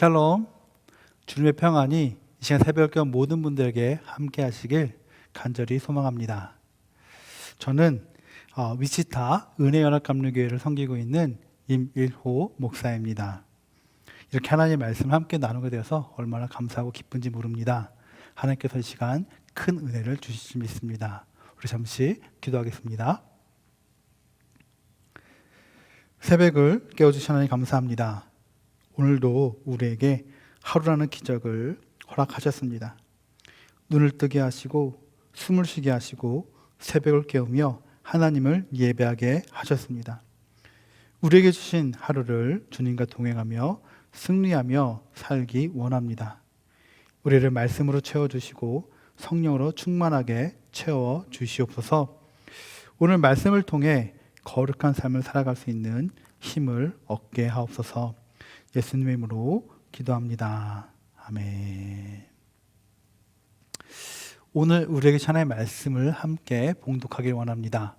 샬롬, 주님의 평안이 이 시간 새벽경 모든 분들에게 함께 하시길 간절히 소망합니다. 저는 위치타 은혜연합감리교회를 섬기고 있는 임일호 목사입니다. 이렇게 하나님의 말씀을 함께 나누게 되어서 얼마나 감사하고 기쁜지 모릅니다. 하나님께서 이 시간 큰 은혜를 주실 줄 믿습니다. 우리 잠시 기도하겠습니다. 새벽을 깨워주신 하나님 감사합니다. 오늘도 우리에게 하루라는 기적을 허락하셨습니다. 눈을 뜨게 하시고 숨을 쉬게 하시고 새벽을 깨우며 하나님을 예배하게 하셨습니다. 우리에게 주신 하루를 주님과 동행하며 승리하며 살기 원합니다. 우리를 말씀으로 채워주시고 성령으로 충만하게 채워주시옵소서. 오늘 말씀을 통해 거룩한 삶을 살아갈 수 있는 힘을 얻게 하옵소서. 예수님의 이름으로 기도합니다. 아멘. 오늘 우리에게 주신 하나님의 말씀을 함께 봉독하길 원합니다.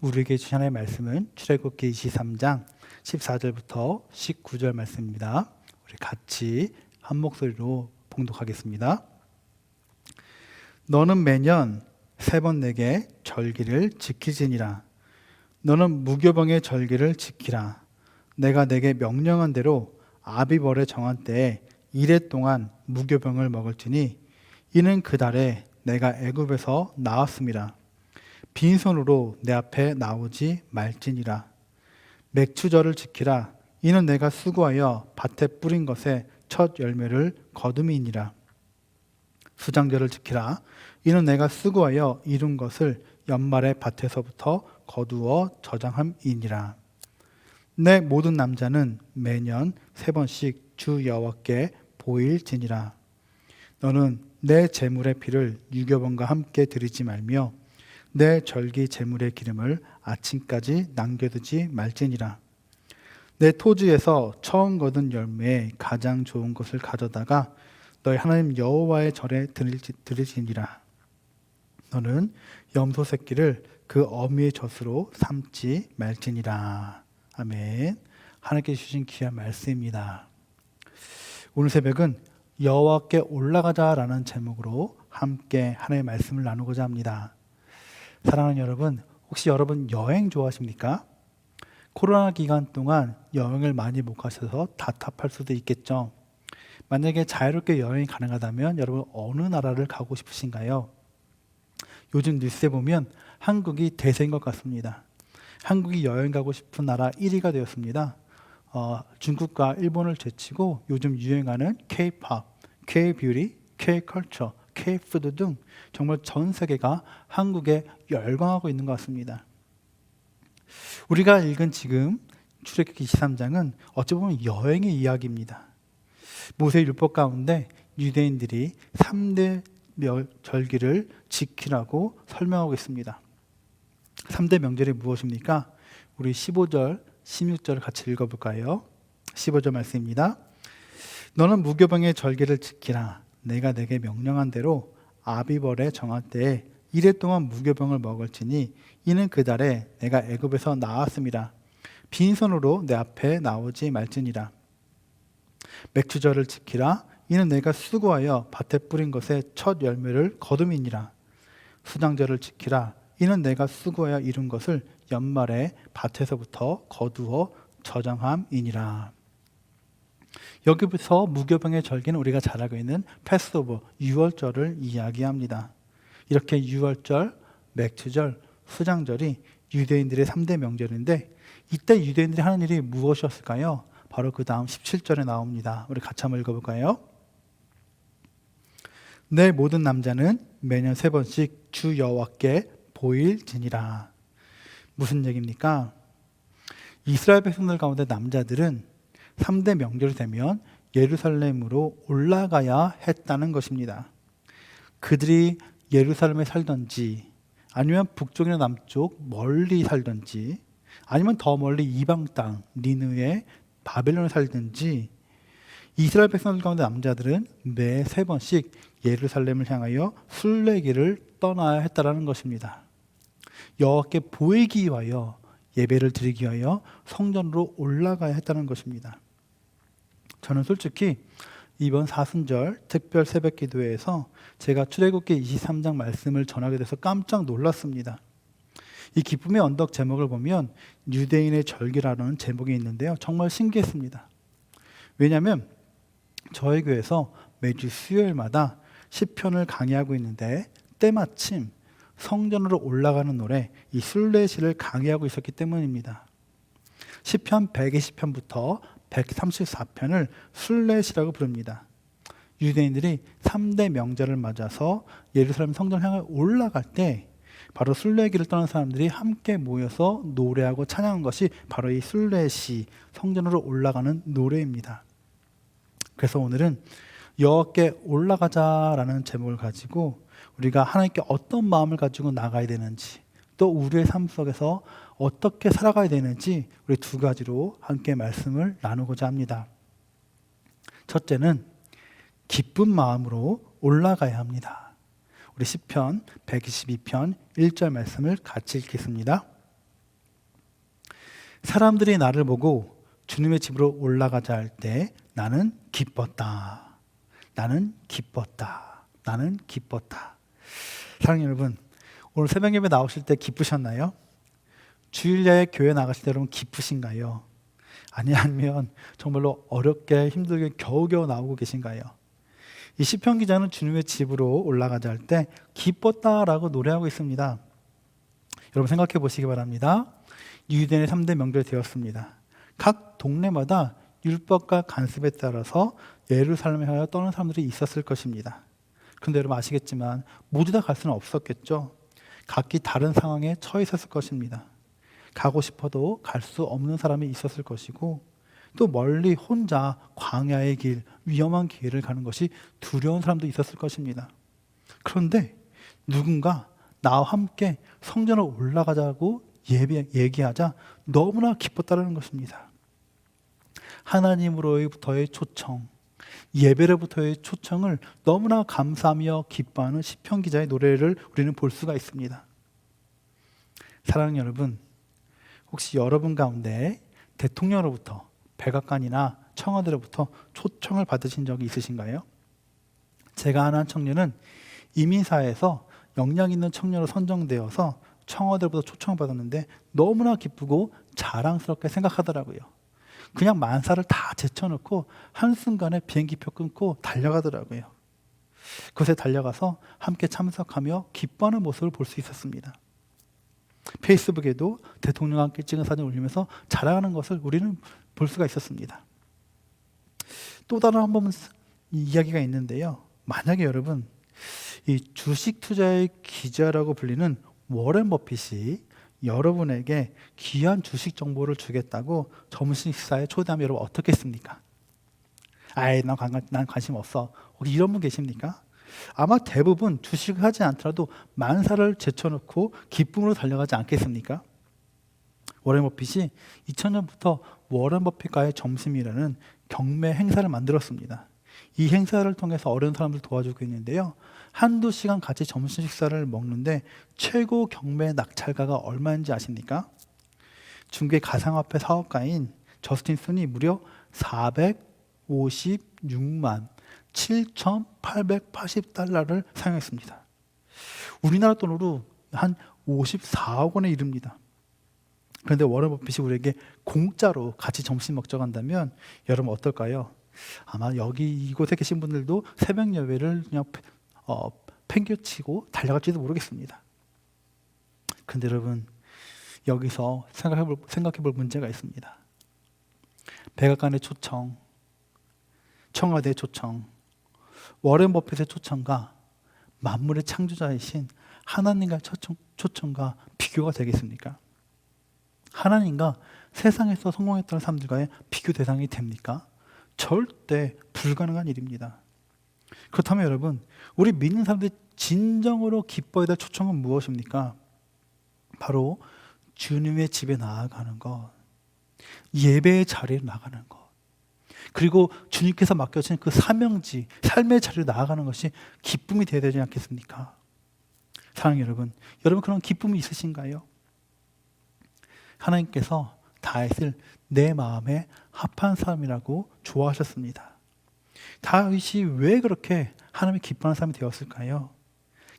우리에게 주신 하나님의 말씀은 출애굽기 23장 14절부터 19절 말씀입니다. 우리 같이 한 목소리로 봉독하겠습니다. 너는 매년 3번 내게 절기를 지키지니라. 너는 무교병의 절기를 지키라. 내가 내게 명령한 대로 아비벌에 정한 때에 이래 동안 무교병을 먹을지니 이는 그 달에 내가 애굽에서 나왔음이라. 빈손으로 내 앞에 나오지 말지니라. 맥추절을 지키라. 이는 내가 수고하여 밭에 뿌린 것에 첫 열매를 거둠이니라. 수장절을 지키라. 이는 내가 수고하여 이룬 것을 연말에 밭에서부터 거두어 저장함이니라. 내 모든 남자는 매년 3번씩 주 여호와께 보일지니라. 너는 내 제물의 피를 유교번과 함께 드리지 말며 내 절기 제물의 기름을 아침까지 남겨두지 말지니라. 내 토지에서 처음 거둔 열매에 가장 좋은 것을 가져다가 너희 하나님 여호와의 절에 드리지니라. 너는 염소 새끼를 그 어미의 젖으로 삼지 말지니라. 아멘. 하나님께 주신 귀한 말씀입니다. 오늘 새벽은 여호와께 올라가자라는 제목으로 함께 하나님의 말씀을 나누고자 합니다. 사랑하는 여러분, 혹시 여러분 여행 좋아하십니까? 코로나 기간 동안 여행을 많이 못 가셔서 답답할 수도 있겠죠. 만약에 자유롭게 여행이 가능하다면 여러분 어느 나라를 가고 싶으신가요? 요즘 뉴스에 보면 한국이 대세인 것 같습니다. 한국이 여행 가고 싶은 나라 1위가 되었습니다. 중국과 일본을 제치고 요즘 유행하는 K-POP, K-뷰티, K-컬처, K-푸드 등 정말 전 세계가 한국에 열광하고 있는 것 같습니다. 우리가 읽은 지금 출애굽기 23장은 어찌 보면 여행의 이야기입니다. 모세의 율법 가운데 유대인들이 3대 절기를 지키라고 설명하고 있습니다. 3대 명절이 무엇입니까? 우리 15절, 16절을 같이 읽어볼까요? 15절 말씀입니다. 너는 무교병의 절기를 지키라. 내가 내게 명령한 대로 아비벌에 정할 때에 이래 동안 무교병을 먹을지니 이는 그 달에 내가 애굽에서 나왔음이라. 빈손으로 내 앞에 나오지 말지니라. 맥추절을 지키라. 이는 내가 수고하여 밭에 뿌린 것에 첫 열매를 거둠이니라. 수장절을 지키라. 이는 내가 수고하여 이룬 것을 연말에 밭에서부터 거두어 저장함이니라. 여기부터 무교병의 절기는 우리가 잘 알고 있는 패스오버, 유월절을 이야기합니다. 이렇게 유월절, 맥추절, 수장절이 유대인들의 3대 명절인데 이때 유대인들이 하는 일이 무엇이었을까요? 바로 그 다음 17절에 나옵니다. 우리 같이 한번 읽어볼까요? 내 모든 남자는 매년 3번씩 주 여호와께 보일지니라. 무슨 얘기입니까? 이스라엘 백성들 가운데 남자들은 3대 명절이 되면 예루살렘으로 올라가야 했다는 것입니다. 그들이 예루살렘에 살던지 아니면 북쪽이나 남쪽 멀리 살던지 아니면 더 멀리 이방 땅 니느웨 바벨론에 살든지 이스라엘 백성들 가운데 남자들은 매 3번씩 예루살렘을 향하여 순례길을 떠나야 했다는 것입니다. 여호와께 보이기 위하여 예배를 드리기 위하여 성전으로 올라가야 했다는 것입니다. 저는 솔직히 이번 사순절 특별 새벽 기도회에서 제가 출애굽기 23장 말씀을 전하게 돼서 깜짝 놀랐습니다. 이 기쁨의 언덕 제목을 보면 유대인의 절기라는 제목이 있는데요. 정말 신기했습니다. 왜냐하면 저희 교회에서 매주 수요일마다 시편을 강의하고 있는데 때마침 성전으로 올라가는 노래 이 순례시를 강의하고 있었기 때문입니다. 시편 120편부터 134편을 순례시라고 부릅니다. 유대인들이 3대 명절을 맞아서 예루살렘 성전 향해 올라갈 때 바로 순례길을 떠난 사람들이 함께 모여서 노래하고 찬양한 것이 바로 이 순례시, 성전으로 올라가는 노래입니다. 그래서 오늘은 여호와께 올라가자라는 제목을 가지고 우리가 하나님께 어떤 마음을 가지고 나가야 되는지, 또 우리의 삶 속에서 어떻게 살아가야 되는지 우리 두 가지로 함께 말씀을 나누고자 합니다. 첫째는 기쁜 마음으로 올라가야 합니다. 우리 시편 122편 1절 말씀을 같이 읽겠습니다. 사람들이 나를 보고 주님의 집으로 올라가자 할 때 나는 기뻤다. 나는 기뻤다. 나는 기뻤다. 사랑하는 여러분, 오늘 새벽 예배 나오실 때 기쁘셨나요? 주일야에 교회 나가실 때 여러분 기쁘신가요? 아니면 정말로 어렵게 힘들게 겨우겨우 나오고 계신가요? 이 시편 기자는 주님의 집으로 올라가자 할 때 기뻤다라고 노래하고 있습니다. 여러분 생각해 보시기 바랍니다. 유대인의 3대 명절이 되었습니다. 각 동네마다 율법과 관습에 따라서 예루살렘에 하여 떠난 사람들이 있었을 것입니다. 그런데 여러분 아시겠지만 모두 다 갈 수는 없었겠죠. 각기 다른 상황에 처해 있었을 것입니다. 가고 싶어도 갈 수 없는 사람이 있었을 것이고, 또 멀리 혼자 광야의 길, 위험한 길을 가는 것이 두려운 사람도 있었을 것입니다. 그런데 누군가 나와 함께 성전으로 올라가자고 얘기하자 너무나 기뻤다는 것입니다. 하나님으로부터의 초청, 예배로부터의 초청을 너무나 감사하며 기뻐하는 시편 기자의 노래를 우리는 볼 수가 있습니다. 사랑하는 여러분, 혹시 여러분 가운데 대통령으로부터, 백악관이나 청와대로부터 초청을 받으신 적이 있으신가요? 제가 아는 청년은 이민사회에서 역량 있는 청년으로 선정되어서 청와대로부터 초청을 받았는데 너무나 기쁘고 자랑스럽게 생각하더라고요. 그냥 만사를 다 제쳐놓고 한순간에 비행기표 끊고 달려가더라고요. 그곳에 달려가서 함께 참석하며 기뻐하는 모습을 볼 수 있었습니다. 페이스북에도 대통령과 함께 찍은 사진을 올리면서 자랑하는 것을 우리는 볼 수가 있었습니다. 또 다른 한 번 이야기가 있는데요. 만약에 여러분 이 주식 투자의 기자라고 불리는 워렌 버핏이 여러분에게 귀한 주식 정보를 주겠다고 점심 식사에 초대하면 여러분 어떻게 했습니까? 난 관심 없어. 혹시 이런 분 계십니까? 아마 대부분 주식을 하지 않더라도 만사를 제쳐놓고 기쁨으로 달려가지 않겠습니까? 워렌 버핏이 2000년부터 워렌 버핏과의 점심이라는 경매 행사를 만들었습니다. 이 행사를 통해서 어려운 사람들 도와주고 있는데요. 한두 시간 같이 점심 식사를 먹는데 최고 경매 낙찰가가 얼마인지 아십니까? 중개 가상화폐 사업가인 저스틴 순이 무려 456만 7,880달러를 사용했습니다. 우리나라 돈으로 한 54억 원에 이릅니다. 그런데 워렌 버핏이 우리에게 공짜로 같이 점심 먹자고 한다면 여러분 어떨까요? 아마 여기 이곳에 계신 분들도 새벽 예배를 그냥 팽겨치고 달려갈지도 모르겠습니다. 그런데 여러분 여기서 생각해 볼 문제가 있습니다. 백악관의 초청, 청와대의 초청, 워렌 버핏의 초청과 만물의 창조자이신 하나님과의 초청과 비교가 되겠습니까? 하나님과 세상에서 성공했던 사람들과의 비교 대상이 됩니까? 절대 불가능한 일입니다. 그렇다면 여러분, 우리 믿는 사람들이 진정으로 기뻐해야 될 초청은 무엇입니까? 바로 주님의 집에 나아가는 것, 예배의 자리에 나가는 것, 그리고 주님께서 맡겨주신 그 사명지, 삶의 자리로 나아가는 것이 기쁨이 되어야 되지 않겠습니까? 사랑하는 여러분, 여러분 그런 기쁨이 있으신가요? 하나님께서 다윗을 내 마음에 합한 사람이라고 좋아하셨습니다. 다윗이 왜 그렇게 하나님이 기뻐하는 사람이 되었을까요?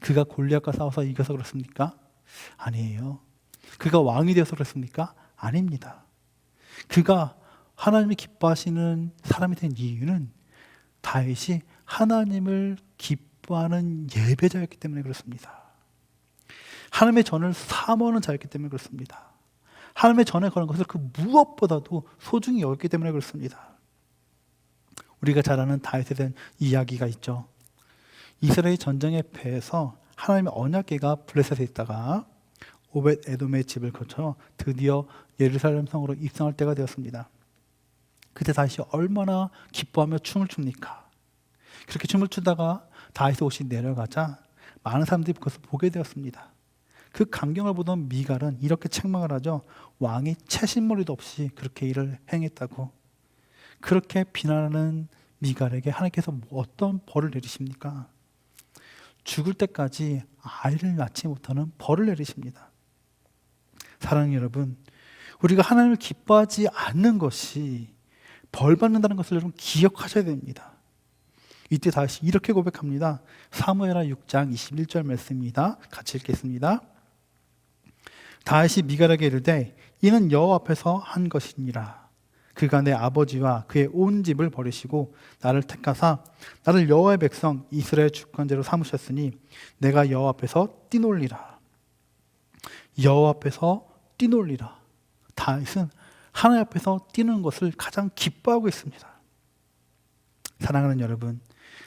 그가 골리앗과 싸워서 이겨서 그렇습니까? 아니에요. 그가 왕이 되어서 그렇습니까? 아닙니다. 그가 하나님이 기뻐하시는 사람이 된 이유는 다윗이 하나님을 기뻐하는 예배자였기 때문에 그렇습니다. 하나님의 전을 사모하는 자였기 때문에 그렇습니다. 하나님의 전에 거는 것을 그 무엇보다도 소중히 여겼기 때문에 그렇습니다. 우리가 잘 아는 다윗에 대한 이야기가 있죠. 이스라엘 전쟁의 패에서 하나님의 언약궤가 블레셋에 있다가 오벳 에돔의 집을 거쳐 드디어 예루살렘 성으로 입성할 때가 되었습니다. 그때 다윗이 얼마나 기뻐하며 춤을 춥니까? 그렇게 춤을 추다가 다윗의 옷이 내려가자 많은 사람들이 그것을 보게 되었습니다. 그 광경을 보던 미갈은 이렇게 책망을 하죠. 왕이 채신머리도 없이 그렇게 일을 행했다고. 그렇게 비난하는 미갈에게 하나님께서 어떤 벌을 내리십니까? 죽을 때까지 아이를 낳지 못하는 벌을 내리십니다. 사랑하는 여러분, 우리가 하나님을 기뻐하지 않는 것이 벌 받는다는 것을 여러분 기억하셔야 됩니다. 이때 다시 이렇게 고백합니다. 사무엘하 6장 21절 말씀입니다. 같이 읽겠습니다. 다윗이 미갈에게 이르되 이는 여호와 앞에서 한 것이니라. 그가 내 아버지와 그의 온 집을 버리시고 나를 택하사 나를 여호와의 백성 이스라엘 주권자로 삼으셨으니 내가 여호와 앞에서 뛰놀리라. 여호와 앞에서 뛰놀리라. 다윗은 하나님 앞에서 뛰는 것을 가장 기뻐하고 있습니다. 사랑하는 여러분,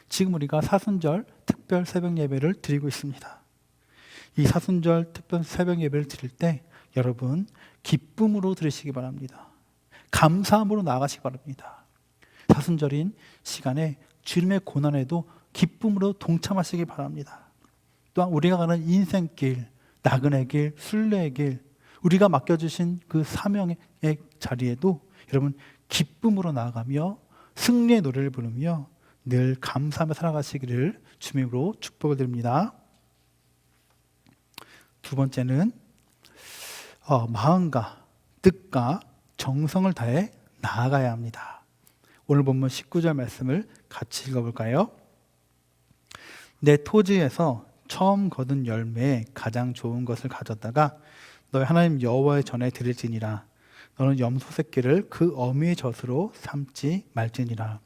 지금 우리가 사순절 특별 새벽 예배를 드리고 있습니다. 이 사순절 특별 새벽 예배를 드릴 때 여러분 기쁨으로 드리시기 바랍니다. 감사함으로 나아가시기 바랍니다. 사순절인 시간에 주님의 고난에도 기쁨으로 동참하시기 바랍니다. 또한 우리가 가는 인생길, 나그네 길, 순례의 길, 우리가 맡겨주신 그 사명의 자리에도 여러분 기쁨으로 나아가며 승리의 노래를 부르며 늘 감사하며 살아가시기를 주님으로 축복을 드립니다. 두 번째는 마음과 뜻과 정성을 다해 나아가야 합니다. 오늘 본문 19절 말씀을 같이 읽어볼까요? 내 토지에서 처음 거둔 열매에 가장 좋은 것을 가졌다가 너희 하나님 여호와의 전에 드릴지니라. 너는 염소 새끼를 그 어미의 젖으로 삼지 말지니라.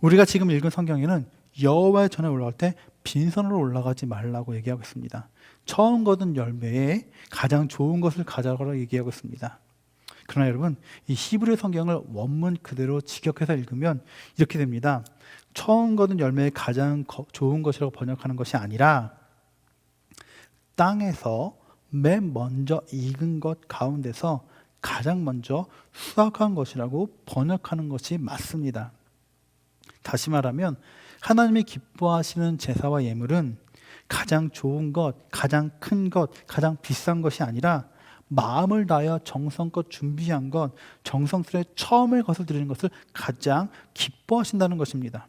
우리가 지금 읽은 성경에는 여호와의 전에 올라갈 때 빈손으로 올라가지 말라고 얘기하고 있습니다. 처음 거둔 열매에 가장 좋은 것을 가져가라고 얘기하고 있습니다. 그러나 여러분, 이 히브리 성경을 원문 그대로 직역해서 읽으면 이렇게 됩니다. 처음 거둔 열매에 가장 좋은 것이라고 번역하는 것이 아니라 땅에서 맨 먼저 익은 것 가운데서 가장 먼저 수확한 것이라고 번역하는 것이 맞습니다. 다시 말하면 하나님이 기뻐하시는 제사와 예물은 가장 좋은 것, 가장 큰 것, 가장 비싼 것이 아니라 마음을 다하여 정성껏 준비한 것, 정성스레 처음에 것을 드리는 것을 가장 기뻐하신다는 것입니다.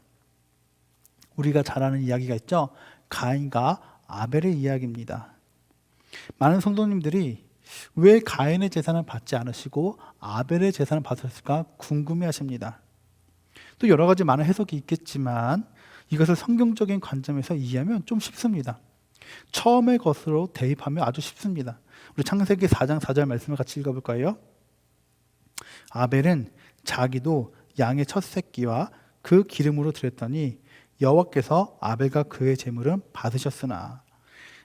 우리가 잘 아는 이야기가 있죠. 가인과 아벨의 이야기입니다. 많은 성도님들이 왜 가인의 제사는 받지 않으시고 아벨의 제사는 받으셨을까 궁금해하십니다. 또 여러 가지 많은 해석이 있겠지만 이것을 성경적인 관점에서 이해하면 좀 쉽습니다. 처음의 것으로 대입하면 아주 쉽습니다. 우리 창세기 4장 4절 말씀을 같이 읽어볼까요? 아벨은 자기도 양의 첫 새끼와 그 기름으로 드렸더니 여호와께서 아벨과 그의 제물은 받으셨으나.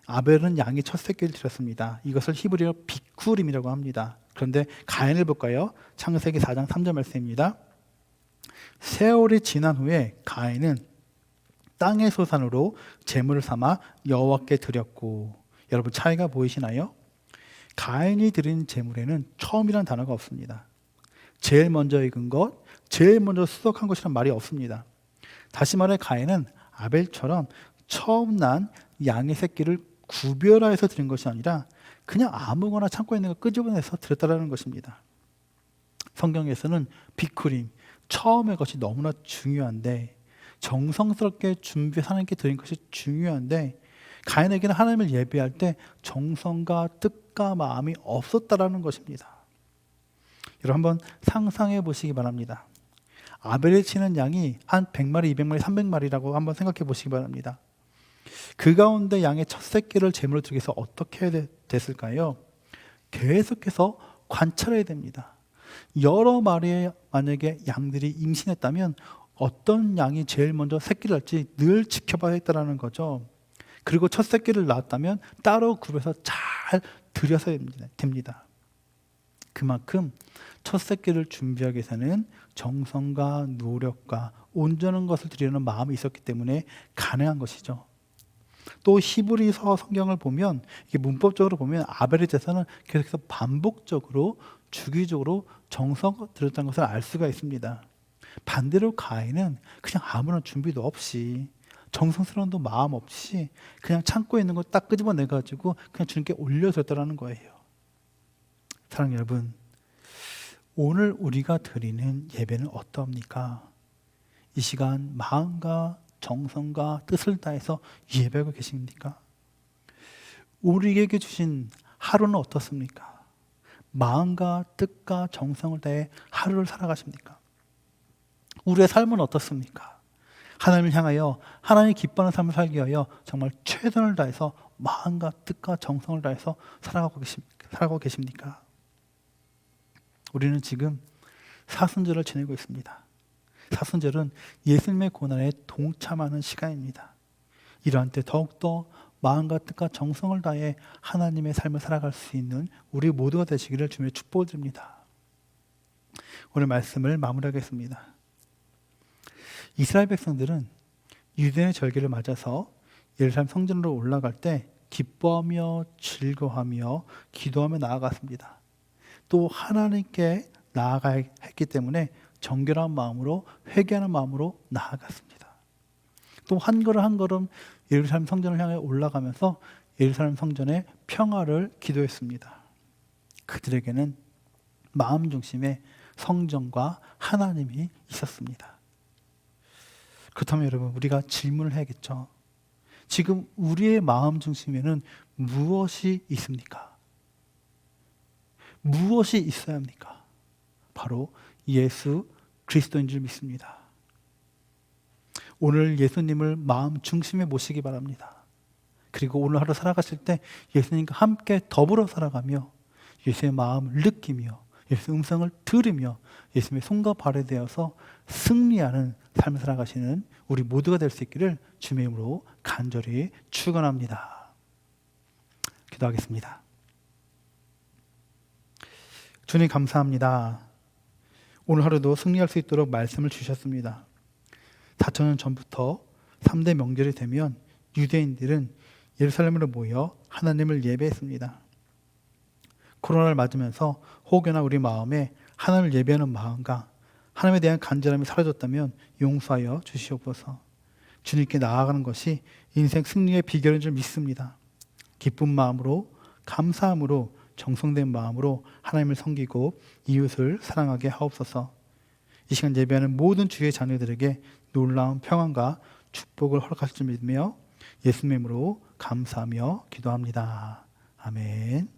아벨은 양의 첫 새끼를 드렸습니다. 이것을 히브리어 비쿠림이라고 합니다. 그런데 가인을 볼까요? 창세기 4장 3절 말씀입니다. 세월이 지난 후에 가인은 땅의 소산으로 제물을 삼아 여호와께 드렸고. 여러분 차이가 보이시나요? 가인이 드린 제물에는 처음이라는 단어가 없습니다. 제일 먼저 익은 것, 제일 먼저 수확한 것이란 말이 없습니다. 다시 말해 가인은 아벨처럼 처음 난 양의 새끼를 구별하여서 드린 것이 아니라 그냥 아무거나 창고에 있는 거 끄집어내서 드렸다는 것입니다. 성경에서는 비쿠림, 처음의 것이 너무나 중요한데, 정성스럽게 준비해서 하나님께 드린 것이 중요한데, 가인에게는 하나님을 예배할 때 정성과 뜻과 마음이 없었다라는 것입니다. 여러분 한번 상상해 보시기 바랍니다. 아벨이 치는 양이 한 100마리, 200마리, 300마리라고 한번 생각해 보시기 바랍니다. 그 가운데 양의 첫 새끼를 제물로 드리기 위해서 어떻게 해야 됐을까요? 계속해서 관찰해야 됩니다. 여러 마리의 만약에 양들이 임신했다면 어떤 양이 제일 먼저 새끼를 낳을지 늘 지켜봐야 했다는 거죠. 그리고 첫 새끼를 낳았다면 따로 굽여서 잘 들여서 됩니다. 그만큼 첫 새끼를 준비하기 위해서는 정성과 노력과 온전한 것을 드리려는 마음이 있었기 때문에 가능한 것이죠. 또 히브리서 성경을 보면 이게 문법적으로 보면 아벨의 제사는 계속해서 반복적으로 주기적으로 정성을 들였다는 것을 알 수가 있습니다. 반대로 가인은 그냥 아무런 준비도 없이 정성스러운 마음 없이 그냥 창고에 있는 거 딱 끄집어내 가지고 그냥 주님께 올려드렸다는 거예요. 사랑하는 여러분, 오늘 우리가 드리는 예배는 어떠합니까? 이 시간 마음과 정성과 뜻을 다해서 예배하고 계십니까? 우리에게 주신 하루는 어떻습니까? 마음과 뜻과 정성을 다해 하루를 살아가십니까? 우리의 삶은 어떻습니까? 하나님을 향하여 하나님이 기뻐하는 삶을 살기 위하여 정말 최선을 다해서 마음과 뜻과 정성을 다해서 살아가고 계십니까? 우리는 지금 사순절을 지내고 있습니다. 사순절은 예수님의 고난에 동참하는 시간입니다. 이러한 때 더욱더 마음과 뜻과 정성을 다해 하나님의 삶을 살아갈 수 있는 우리 모두가 되시기를 주님의 축복을 드립니다. 오늘 말씀을 마무리하겠습니다. 이스라엘 백성들은 유대인의 절기를 맞아서 예루살렘 성전으로 올라갈 때 기뻐하며 즐거워하며 기도하며 나아갔습니다. 또 하나님께 나아가야 했기 때문에 정결한 마음으로 회개하는 마음으로 나아갔습니다. 또 한 걸음 한 걸음 예루살렘 성전을 향해 올라가면서 예루살렘 성전의 평화를 기도했습니다. 그들에게는 마음 중심에 성전과 하나님이 있었습니다. 그렇다면 여러분, 우리가 질문을 해야겠죠. 지금 우리의 마음 중심에는 무엇이 있습니까? 무엇이 있어야 합니까? 바로 예수 그리스도인 줄 믿습니다. 오늘 예수님을 마음 중심에 모시기 바랍니다. 그리고 오늘 하루 살아가실 때 예수님과 함께 더불어 살아가며 예수의 마음을 느끼며 예수의 음성을 들으며 예수님의 손과 발에 대어서 승리하는 삶을 살아가시는 우리 모두가 될 수 있기를 주님의 이름으로 간절히 축원합니다. 기도하겠습니다. 주님 감사합니다. 오늘 하루도 승리할 수 있도록 말씀을 주셨습니다. 4,000년 전부터 3대 명절이 되면 유대인들은 예루살렘으로 모여 하나님을 예배했습니다. 코로나를 맞으면서 혹여나 우리 마음에 하나님을 예배하는 마음과 하나님에 대한 간절함이 사라졌다면 용서하여 주시옵소서. 주님께 나아가는 것이 인생 승리의 비결인 줄 믿습니다. 기쁜 마음으로 감사함으로 정성된 마음으로 하나님을 섬기고 이웃을 사랑하게 하옵소서. 이 시간 예배하는 모든 주의 자녀들에게 놀라운 평안과 축복을 허락하실 줄 믿으며 예수님의 이름으로 감사하며 기도합니다. 아멘.